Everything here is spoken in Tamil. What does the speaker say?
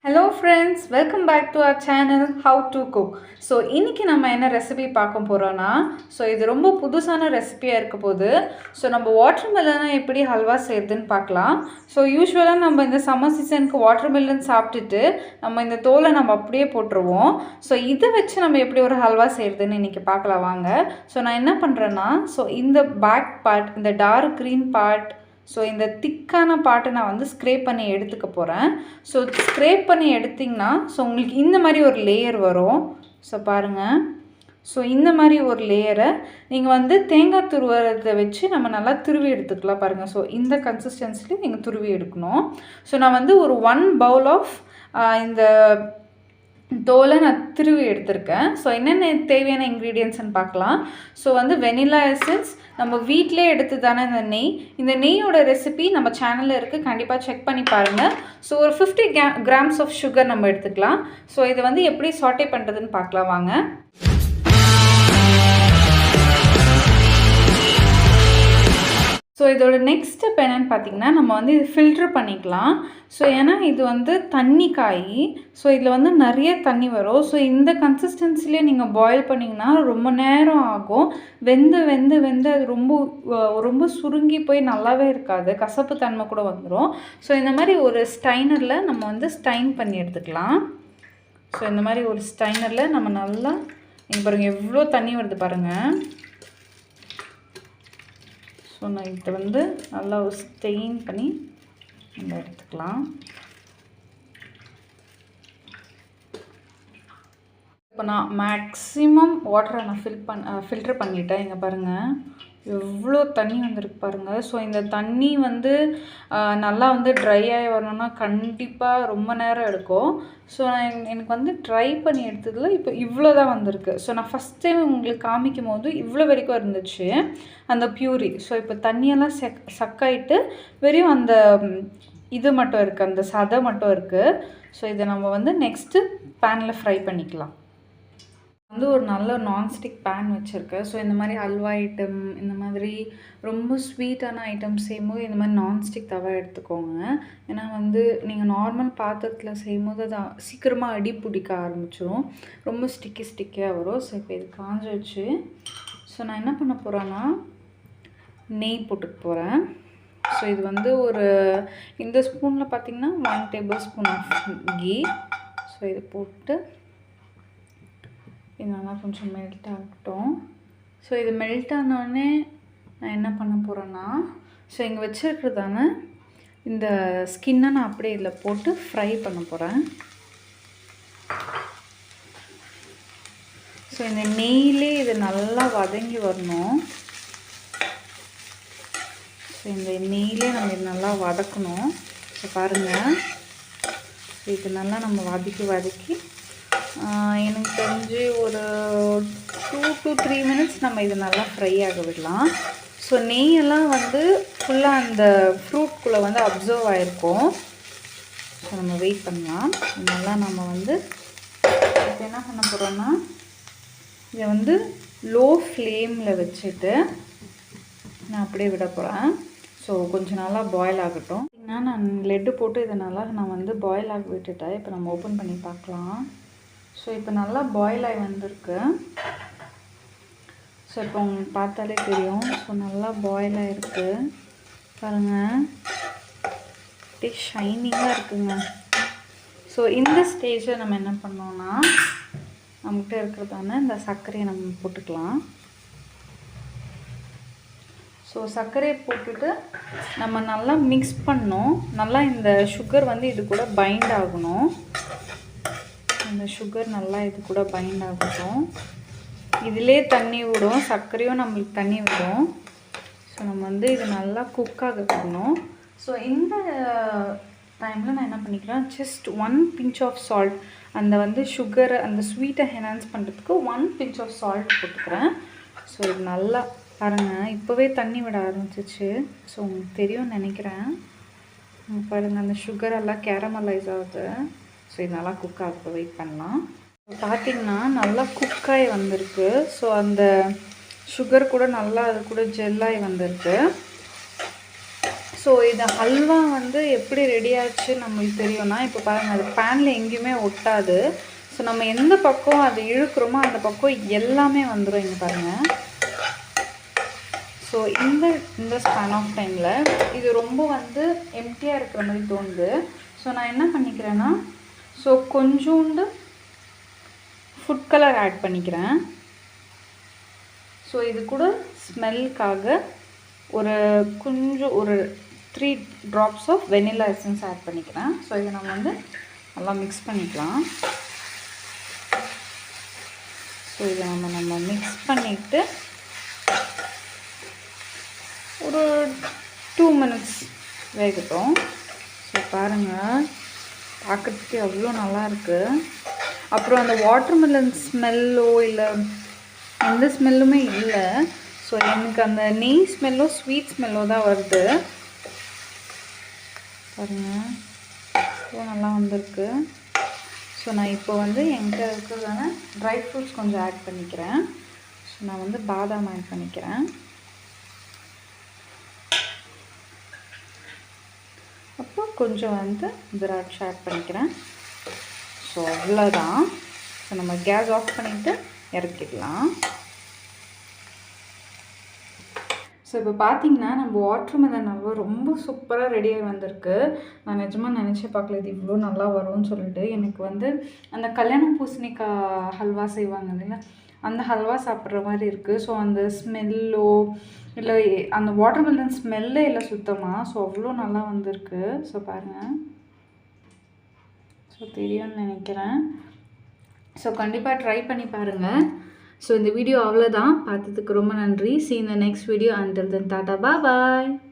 Hello friends, welcome back to our channel How to Cook. So இன்றைக்கி நம்ம என்ன ரெசிபி பார்க்க போகிறோன்னா இது ரொம்ப புதுசான ரெசிபியாக இருக்க போது. ஸோ நம்ம வாட்டர் மெலனை எப்படி ஹல்வா செய்யுதுன்னு பார்க்கலாம். ஸோ யூஸ்வலாக நம்ம இந்த சம்மர் சீசனுக்கு வாட்டர் மெலன் சாப்பிட்டுட்டு நம்ம இந்த தோலை நம்ம அப்படியே போட்டுருவோம். ஸோ இதை வச்சு நம்ம எப்படி ஒரு ஹல்வா செய்யுதுன்னு இன்றைக்கி பார்க்கலாம் வாங்க. ஸோ நான் என்ன பண்ணுறேன்னா இந்த பேக் பார்ட், இந்த டார்க் க்ரீன் பார்ட், ஸோ இந்த திக்கான பாட்டை நான் ஸ்க்ரேப் பண்ணி எடுத்துக்க போகிறேன். ஸோ ஸ்க்ரேப் பண்ணி எடுத்திங்கன்னா உங்களுக்கு இந்த மாதிரி ஒரு லேயர் வரும். ஸோ பாருங்கள், ஸோ இந்த மாதிரி ஒரு லேயரை நீங்கள் தேங்காய் துருவறதை வச்சு நம்ம நல்லா துருவி எடுத்துக்கலாம். பாருங்கள், ஸோ இந்த கன்சிஸ்டன்சிலையும் நீங்கள் துருவி எடுக்கணும். ஸோ நான் ஒரு 1 பவுல் ஆஃப் இந்த தோலை நான் திருவி எடுத்திருக்கேன். ஸோ என்னென்ன தேவையான இன்க்ரீடியன்ட்ஸ்ன்னு பார்க்கலாம். ஸோ வெனிலா எசன்ஸ் நம்ம வீட்டிலே எடுத்து தானே இந்த நெய்யோட ரெசிபி நம்ம சேனலில் இருக்குது, கண்டிப்பாக செக் பண்ணி பாருங்கள். ஸோ ஒரு 50 கிராம்ஸ் ஆஃப் சுகர் நம்ம எடுத்துக்கலாம். ஸோ இது எப்படி சாட்டே பண்ணுறதுன்னு பார்க்கலாம் வாங்க. ஸோ இதோட நெக்ஸ்ட் ஸ்டெப் என்னென்னு பார்த்திங்கன்னா, நம்ம இது ஃபில்ட்ரு பண்ணிக்கலாம். ஸோ ஏன்னா இது தண்ணி காய், ஸோ இதில் நிறைய தண்ணி வரும். ஸோ இந்த கன்சிஸ்டன்சிலே நீங்கள் பாயில் பண்ணிங்கன்னா ரொம்ப நேரம் ஆகும். வெந்து அது ரொம்ப சுருங்கி போய் நல்லாவே இருக்காது, கசப்பு தன்மை கூட வந்துடும். ஸோ இந்த மாதிரி ஒரு ஸ்டைனரில் நம்ம ஸ்டைன் பண்ணி எடுத்துக்கலாம். ஸோ இந்த மாதிரி ஒரு ஸ்டைனரில் நம்ம நல்லா, நீங்கள் பாருங்கள் எவ்வளோ தண்ணி வருது பாருங்கள். ஸோ நான் இதை நல்லா ஒரு ஸ்டெயின் பண்ணி நம்ம எடுத்துக்கலாம். இப்போ நான் மேக்ஸிமம் வாட்டரை நான் ஃபில்ட்ரு பண்ணிட்டேன். இங்கே பாருங்கள் எவ்வளோ தண்ணி வந்திருக்கு பாருங்கள். ஸோ இந்த தண்ணி நல்லா ட்ரை ஆகி வரணும்னா கண்டிப்பாக ரொம்ப நேரம் எடுக்கும். ஸோ எனக்கு ட்ரை பண்ணி எடுத்ததில் இப்போ இவ்வளோ தான் வந்திருக்கு. ஸோ நான் ஃபஸ்ட் டைம் உங்களுக்கு காமிக்கும் போது இவ்வளோ வரைக்கும் இருந்துச்சு அந்த பியூரி. ஸோ இப்போ தண்ணியெல்லாம் சக்காயிட்டு வெறும் அந்த இது மட்டும் இருக்குது, அந்த சதை மட்டும் இருக்குது. ஸோ இதை நம்ம நெக்ஸ்ட்டு பேனில் ஃப்ரை பண்ணிக்கலாம். ஒரு நல்ல நான்ஸ்டிக் பேன் வச்சுருக்கேன். ஸோ இந்த மாதிரி ஹல்வா ஐட்டம், இந்த மாதிரி ரொம்ப ஸ்வீட்டான ஐட்டம்ஸ் செய்யும்போது இந்த மாதிரி நான்ஸ்டிக் தவா எடுத்துக்கோங்க. ஏன்னா நீங்கள் நார்மல் பாத்திரத்தில் செய்யும்போது அது சீக்கிரமாக அடி பிடிக்க ஆரம்பிச்சிடும், ரொம்ப ஸ்டிக்கியாக வரும். ஸோ இப்போ இது காஞ்ச வச்சு ஸோ நான் என்ன பண்ண போகிறேன்னா நெய் போட்டுக்க போகிறேன். ஸோ இது ஒரு இந்த ஸ்பூனில் பார்த்திங்கன்னா 1 டேபிள் ஸ்பூன் ஆஃப் கீ. ஸோ இது போட்டு இது நல்லா கொஞ்சம் மெல்ட் ஆகட்டும். ஸோ இது மெல்ட் ஆனோடனே நான் என்ன பண்ண போகிறேன்னா, ஸோ இங்கே வச்சுருக்கிறதான இந்த ஸ்கின்னை நான் அப்படியே இதில் போட்டு ஃப்ரை பண்ண போகிறேன். ஸோ இந்த நெய்யிலே இது நல்லா வதங்கி வரணும். ஸோ இந்த நெய்யிலே நம்ம இது நல்லா வதக்கணும். ஸோ பாருங்கள், இது நல்லா நம்ம வதக்கி எனக்கு தெரிஞ்சு ஒரு 2 to 3 மினிட்ஸ் நம்ம இது நல்லா ஃப்ரை ஆக விடலாம். ஸோ நெய்யெல்லாம் ஃபுல்லாக அந்த ஃப்ரூட்குள்ளே அப்சர்வ் ஆகிருக்கும். ஸோ நம்ம வெயிட் பண்ணலாம். நல்லா நம்ம இப்போ என்ன பண்ண போகிறோன்னா, இதை லோ ஃப்ளேமில் வச்சுட்டு நான் அப்படியே விட போகிறேன். ஸோ கொஞ்சம் நல்லா பாயில் ஆகட்டும். நான் லெட்டு போட்டு இதை நல்லா நான் பாயில் ஆக விட்டுட்டேன். இப்போ நம்ம ஓப்பன் பண்ணி பார்க்கலாம். ஸோ இப்போ நல்லா பாயில் ஆகி வந்திருக்கு. ஸோ இப்போ உங்களுக்கு பார்த்தாலே தெரியும். ஸோ நல்லா பாயில் ஆகிருக்கு பாருங்கள், அப்படியே ஷைனிங்காக இருக்குங்க. ஸோ இந்த ஸ்டேஜில் நம்ம என்ன பண்ணோன்னா, நம்மகிட்ட இருக்கிறதான இந்த சர்க்கரையை நம்ம போட்டுக்கலாம். ஸோ சர்க்கரையை போட்டுட்டு நம்ம நல்லா மிக்ஸ் பண்ணோம். நல்லா இந்த சுகர் இது கூட பைண்ட் ஆகணும். இந்த சுகர் நல்லா இது கூட பைண்ட் ஆகட்டும். இதிலே தண்ணி விடும், சர்க்கரையும் நம்மளுக்கு தண்ணி விடும். ஸோ நம்ம இது நல்லா குக் ஆகணும். ஸோ இந்த டைமில் நான் என்ன பண்ணிக்கிறேன், ஜஸ்ட் 1 பிஞ்ச் ஆஃப் சால்ட், அந்த சுகரை அந்த ஸ்வீட்டை என்ஹான்ஸ் பண்ணுறதுக்கு 1 பிஞ்ச் ஆஃப் சால்ட் போட்டுக்கிறேன். ஸோ இது நல்லா பாருங்கள், இப்போவே தண்ணி விட ஆரம்பிச்சிச்சு. ஸோ உங்களுக்கு தெரியும்னு நினைக்கிறேன். பாருங்கள் அந்த சுகர் எல்லாம் கேரமலைஸ் ஆகுது. ஸோ இது நல்லா குக் ஆக வெயிட் பண்ணலாம். பார்த்திங்கன்னா நல்லா குக்காகி வந்திருக்கு. ஸோ அந்த சுகர் கூட நல்லா அது கூட ஜெல்லாகி வந்திருக்கு. ஸோ இது ஹல்வா வந்து எப்படி ரெடி ஆச்சு நம்மளுக்கு தெரியும்னா, இப்போ பாருங்கள் அது பேனில் எங்கேயுமே ஒட்டாது. ஸோ நம்ம எந்த பக்கம் அது இழுக்கிறோமோ அந்த பக்கம் எல்லாமே வந்துடும். இங்கே பாருங்கள். ஸோ இந்த ஸ்பேன் ஆஃப் டைமில் இது ரொம்ப வந்து எம்டியாக இருக்கிற மாதிரி தோணுது. ஸோ நான் என்ன பண்ணிக்கிறேன்னா, ஸோ கொஞ்சோண்டு ஃபுட் கலர் ஆட் பண்ணிக்கிறேன். ஸோ இது கூட ஸ்மெல்லுக்காக கொஞ்சம் ஒரு 3 drops of vanilla essence add பண்ணிக்கிறேன். ஸோ இதை நம்ம வந்து நல்லா மிக்ஸ் பண்ணிக்கலாம். ஸோ இதை நம்ம மிக்ஸ் பண்ணிவிட்டு ஒரு 2 minutes வேகட்டும். ஸோ பாருங்கள், பார்க்குறதுக்கு எவ்வளோ நல்லாயிருக்கு. அப்புறம் அந்த வாட்டர்மெலன் ஸ்மெல்லோ இல்லை எந்த ஸ்மெல்லுமே இல்லை. ஸோ எனக்கு அந்த நெய் ஸ்மெல்லோ ஸ்வீட் ஸ்மெல்லோ தான் வருது. பாருங்கள், எவ்வளோ நல்லா வந்திருக்கு. ஸோ நான் இப்போ வந்து என்கிட்ட இருக்கிறதான ட்ரை ஃப்ரூட்ஸ் கொஞ்சம் ஆட் பண்ணிக்கிறேன். ஸோ நான் வந்து பாதாம் ஆட் பண்ணிக்கிறேன். அப்போ கொஞ்சம் வந்து திராட்சை ஆட் பண்ணிக்கிறேன். ஸோ அவ்வளோதான். ஸோ நம்ம கேஸ் ஆஃப் பண்ணிவிட்டு இறக்கிடலாம். ஸோ இப்போ பார்த்தீங்கன்னா நம்ம வாட்டர்மெலன் அல்வா ரொம்ப சூப்பராக ரெடியாகி வந்திருக்கு. நான் நிஜமாக நினச்சே பார்க்கல இது இவ்வளோ நல்லா வரும்னு சொல்லிட்டு. எனக்கு வந்து அந்த கல்யாணம் பூசணிக்காய் ஹல்வா செய்வாங்க இல்லைங்களா, அந்த ஹல்வா சாப்பிட்ற மாதிரி இருக்குது. ஸோ அந்த ஸ்மெல்லோ இல்லை அந்த வாட்டர்மெலன் ஸ்மெல்லே இல்லை சுத்தமாக. ஸோ அவ்வளோ நல்லா வந்திருக்கு. ஸோ பாருங்கள், ஸோ தெரியும்னு நினைக்கிறேன். ஸோ கண்டிப்பாக ட்ரை பண்ணி பாருங்கள். ஸோ இந்த வீடியோ அவ்வளோதான். பார்த்ததுக்கு ரொம்ப நன்றி. See you in the next video. Until then, tata, bye bye.